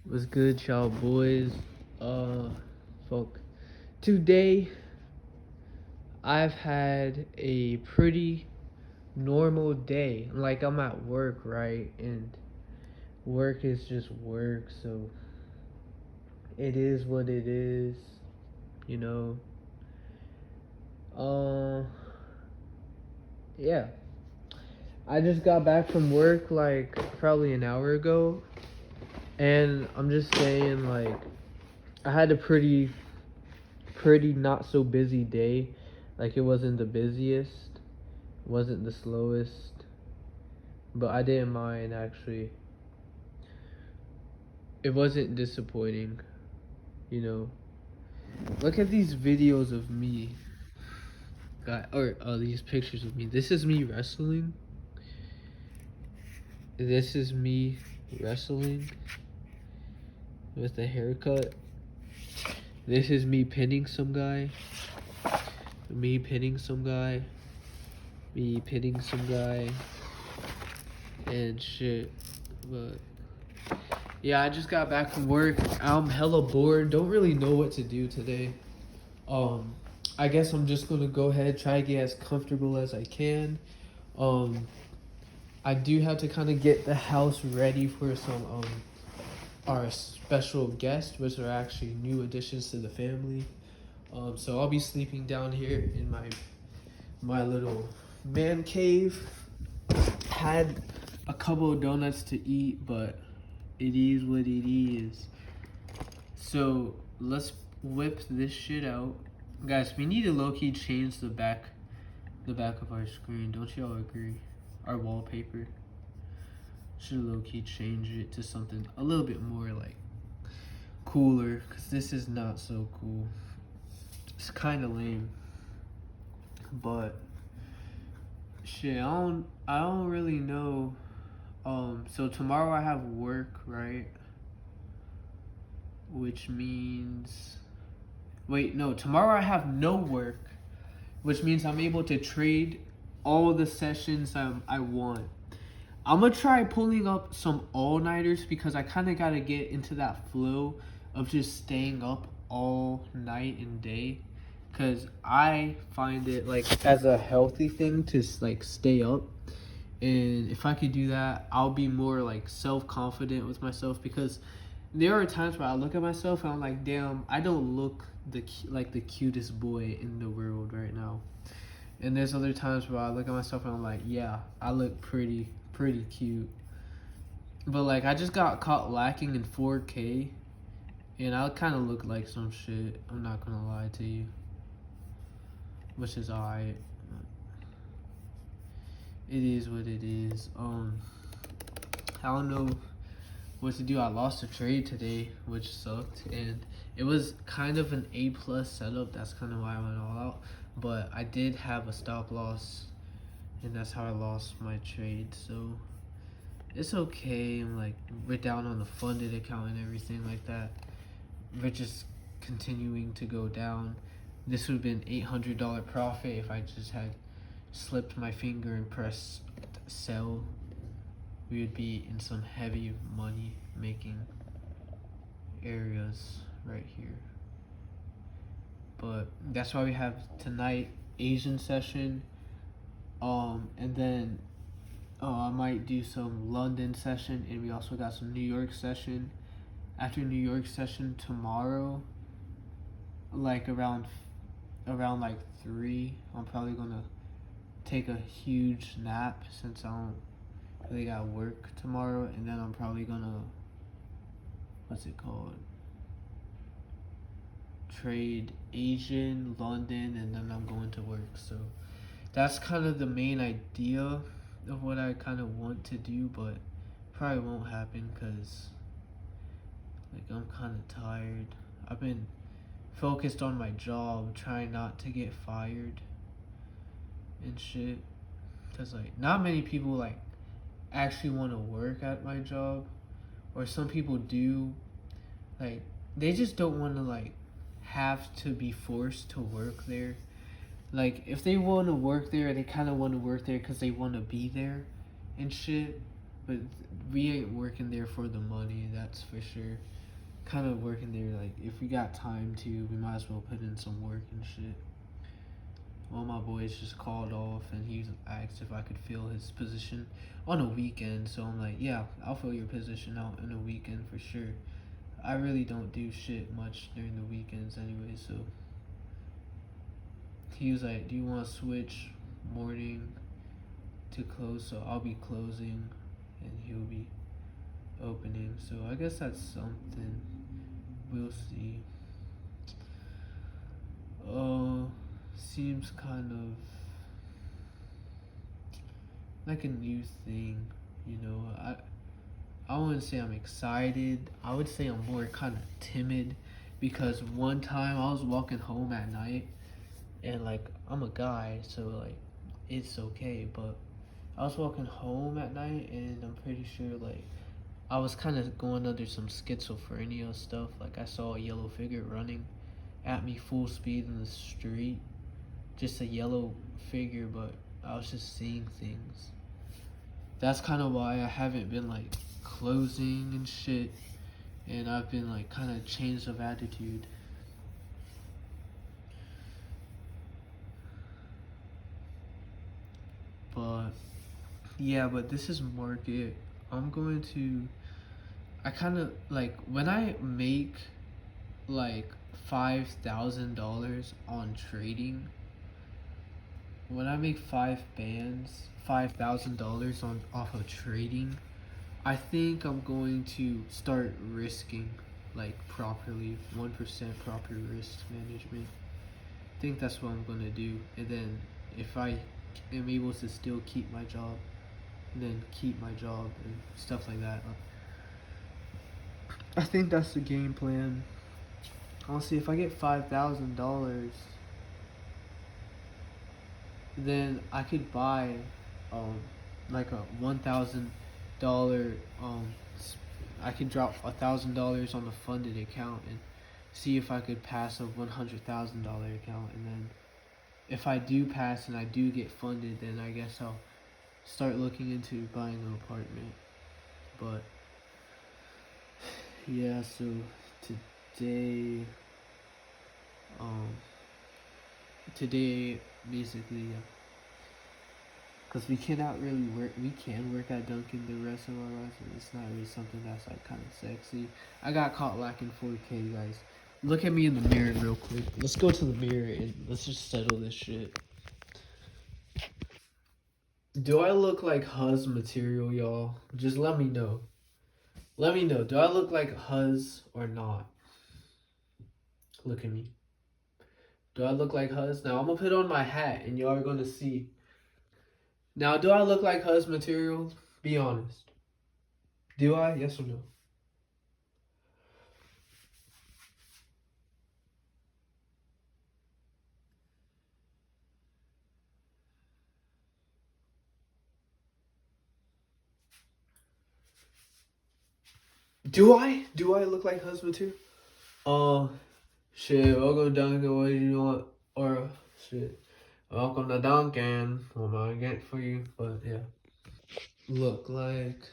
What's good, y'all boys? Folk. Today, I've had a pretty normal day. Like, I'm at work, right? And work is just work, so it is what it is, you know? Uh, yeah. I just got back from work, like, probably an hour ago. And I'm just saying, like, I had a pretty not so busy day. Like, it wasn't the busiest, wasn't the slowest, but I didn't mind actually. It wasn't disappointing, you know. Look at these videos of me, guy, or these pictures of me. This is me wrestling. This is me wrestling with a haircut. This is me pinning some guy. Me pinning some guy. Me pinning some guy. And shit. But yeah, I just got back from work. I'm hella bored. Don't really know what to do today. Um, I guess I'm just gonna go ahead, try to get as comfortable as I can. Um, I do have to kind of get the house ready for some our special guests, which are actually new additions to the family. So I'll be sleeping down here in my little man cave. Had a couple of donuts to eat, but it is what it is. So let's whip this shit out. Guys, we need to low-key change the back of our screen. Don't y'all agree? Our wallpaper. Should low-key change it to something a little bit more like cooler, because this is not so cool. It's kind of lame. But shit, I don't really know. So tomorrow I have work, right? Which means, wait, no, tomorrow I have no work, which means I'm able to trade all the sessions I want. I'm gonna try pulling up some all-nighters because I kind of gotta get into that flow of just staying up all night and day, because I find it like as a healthy thing to like stay up. And if I could do that, I'll be more like self-confident with myself, because there are times where I look at myself and I'm like, damn, I don't look like the cutest boy in the world right now. And there's other times where I look at myself and I'm like, yeah, I look pretty cute. But like, I just got caught lacking in 4K, and I kind of look like some shit. I'm not gonna lie to you, which is alright. It is what it is. I don't know what to do. I lost a trade today, which sucked, and it was kind of an A+ setup. That's kind of why I went all out. But I did have a stop loss, and that's how I lost my trade. So it's okay. I'm like, we're down on the funded account and everything like that. We're just continuing to go down. This would have been $800 profit if I just had slipped my finger and pressed sell. We would be in some heavy money making areas right here. But that's why we have tonight Asian session. And then I might do some London session, and we also got some New York session. After New York session tomorrow, like around like 3, I'm probably gonna take a huge nap since I don't really got work tomorrow, and then I'm probably gonna, what's it called, trade Asian, London, and then I'm going to work. So that's kind of the main idea of what I kind of want to do, but probably won't happen because like I'm kind of tired. I've been focused on my job, trying not to get fired and shit, because like not many people like actually want to work at my job, or some people do, like they just don't want to like have to be forced to work there. Like if they want to work there, they kind of want to work there because they want to be there and shit. but we ain't working there for the money. That's for sure. Kind of working there like if we got time to, we might as well put in some work and shit. One of my boys just called off and he asked if I could fill his position on a weekend. So I'm like, yeah, I'll fill your position out in a weekend for sure. I really don't do shit much during the weekends anyway. So he was like, do you want to switch morning to close? So I'll be closing and he'll be opening. So I guess that's something. We'll see. Seems kind of like a new thing, you know. I wouldn't say I'm excited. I would say I'm more kind of timid because one time I was walking home at night and like I'm a guy, so like it's okay, but I was walking home at night and I'm pretty sure like I was kind of going under some schizophrenia stuff. Like I saw a yellow figure running at me full speed in the street. Just a yellow figure, but I was just seeing things. That's kind of why I haven't been like closing and shit, and I've been like kind of changed of attitude. But yeah, but this is market. I'm going to. I kind of like when I make like $5,000 on trading. When I make 5 bands, $5,000 on off of trading, I think I'm going to start risking like properly, 1% proper risk management. I think that's what I'm gonna do, and then if I am able to still keep my job, then keep my job and stuff like that. I think that's the game plan. Honestly, if I get $5,000, then I could buy um like a $1,000 I could drop $1,000 on the funded account and see if I could pass a $100,000 account, and then if I do pass and I do get funded, then I guess I'll start looking into buying an apartment. But yeah, so today um today basically, because we cannot really work. We can work at Dunkin' the rest of our lives, and it's not really something that's like kind of sexy. I got caught lacking 4K, guys. Look at me in the mirror real quick. Let's go to the mirror and let's just settle this shit. Do I look like Huz material, y'all? Just let me know. Let me know. Do I look like Huz or not? Look at me. Do I look like Huz? Now I'm gonna put on my hat and y'all are gonna see. Now, do I look like Huz material? Be honest. Do I? Yes or no? Do I? Do I look like Huz material? Shit, welcome to Dunkin', what do you want? Or, shit, welcome to Dunkin', what am I get for you? But, yeah. Look like,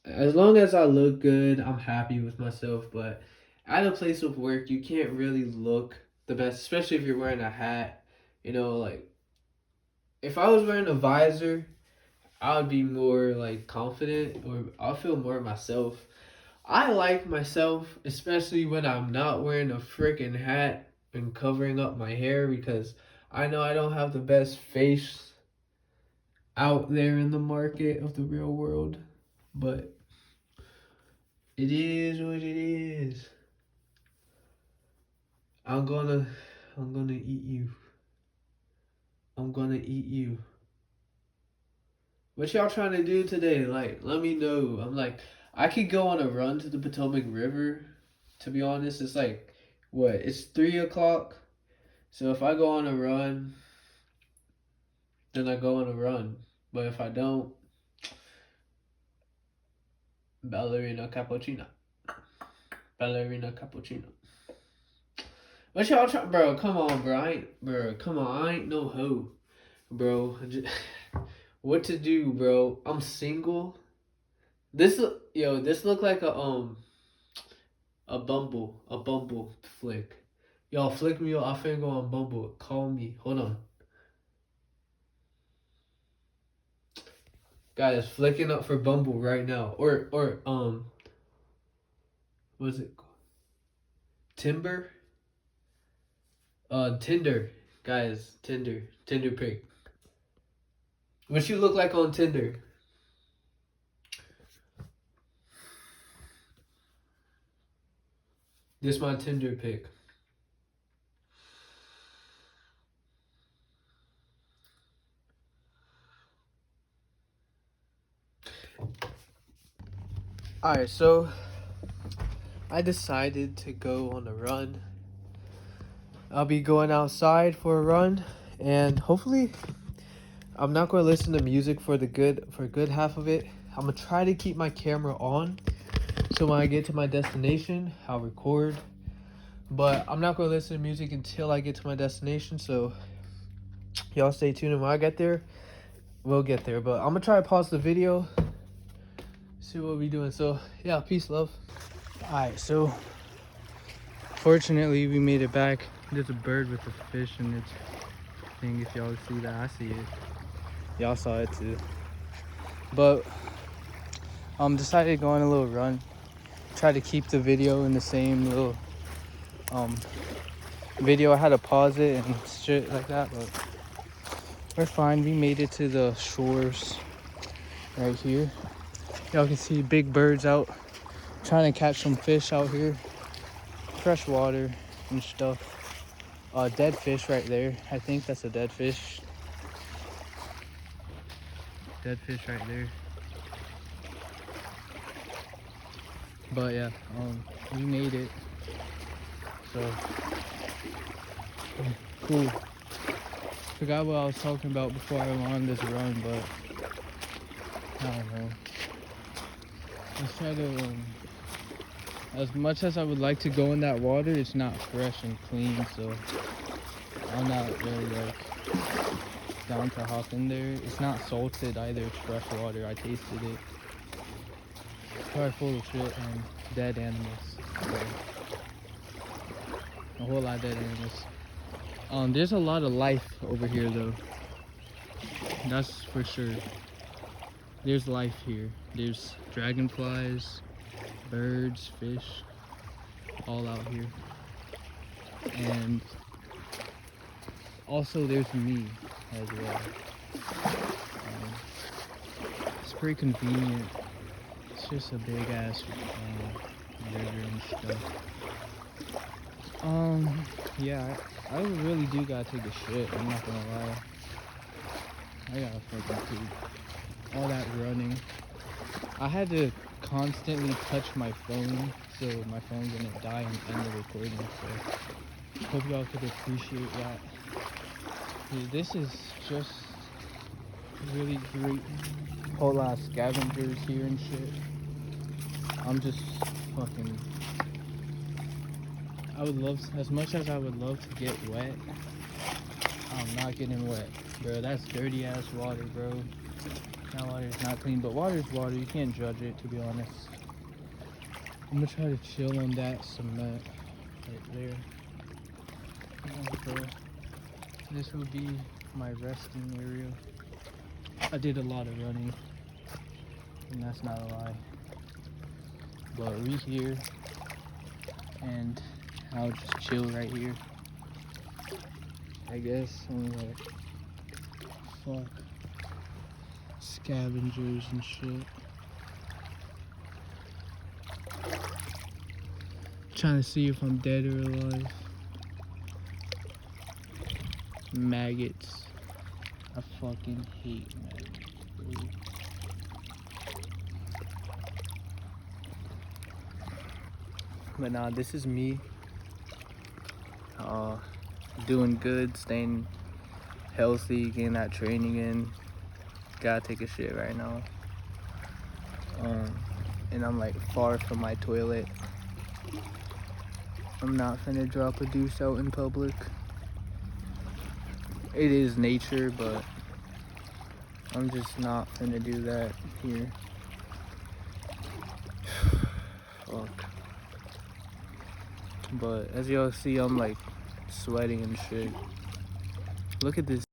as long as I look good, I'm happy with myself, but at a place of work, you can't really look the best, especially if you're wearing a hat. You know, like, if I was wearing a visor, I would be more, like, confident, or I'll feel more myself. I like myself, especially when I'm not wearing a freaking hat and covering up my hair, because I know I don't have the best face out there in the market of the real world. But it is what it is. I'm gonna eat you. I'm gonna eat you. What y'all trying to do today? Like, let me know. I'm like, I could go on a run to the Potomac River. To be honest, it's like, what? It's 3 o'clock. So if I go on a run, then I go on a run. But if I don't, ballerina cappuccino. Ballerina cappuccino. What y'all try, bro? Come on, bro. Come on. I ain't no hoe. bro. What to do, bro? I'm single. This look like a Bumble flick. Y'all flick me off. I finna go on Bumble. Call me. Hold on. Guys, flicking up for Bumble right now. Or what's it called? Timber? Tinder. Guys, Tinder. Tinder pic. What you look like on Tinder? This my Tinder pic. Alright, so I decided to go on a run. I'll be going outside for a run, and hopefully I'm not going to listen to music for a good half of it. I'm going to try to keep my camera on, so when I get to my destination, I'll record. But I'm not going to listen to music until I get to my destination, so y'all stay tuned, and when I get there, we'll get there. But I'm going to try to pause the video, see what we doing. So, yeah, peace, love. Alright, so fortunately we made it back. There's a bird with a fish in its thing. If y'all see that, I see it. Y'all saw it too. But decided to go on a little run. Try to keep the video in the same little video. I had to pause it and shit like that, but we're fine. We made it to the shores right here. Y'all can see big birds out trying to catch some fish out here, fresh water and stuff. Dead fish right there. I think that's a dead fish. Dead fish right there. But yeah, we made it. So cool. Forgot what I was talking about before I went on this run, but I don't know. Let's try to as much as I would like to go in that water, it's not fresh and clean, so I'm not really like down to hop in there. It's not salted either, it's fresh water. I tasted it. It's probably full of shit and dead animals. So, a whole lot of dead animals. There's a lot of life over here though. That's for sure. There's life here. There's dragonflies, birds, fish, all out here. And also there's me as well. It's pretty convenient. It's just a big ass river and stuff. Yeah, I really do gotta take a shit, I'm not gonna lie. I gotta fucking poop. All that running. I had to constantly touch my phone so my phone didn't die and end the recording, so hope y'all could appreciate that. Dude, this is just really great. Whole lot of scavengers here and shit. I'm just fucking, I would love, as much as I would love to get wet, I'm not getting wet, bro. That's dirty ass water, bro. That water is not clean, but water is water. You can't judge it, to be honest. I'm gonna try to chill on that cement right there. Okay. This will be my resting area. I did a lot of running, and that's not a lie. But we here, and I'll just chill right here. I guess. Like, fuck. Scavengers and shit. Trying to see if I'm dead or alive. Maggots. I fucking hate maggots, bro. But nah, this is me. Doing good, staying healthy, getting that training in. Gotta take a shit right now. And I'm like far from my toilet. I'm not finna drop a deuce out in public. It is nature, but I'm just not finna do that here. Fuck. But as y'all see, I'm like sweating and shit. Look at this.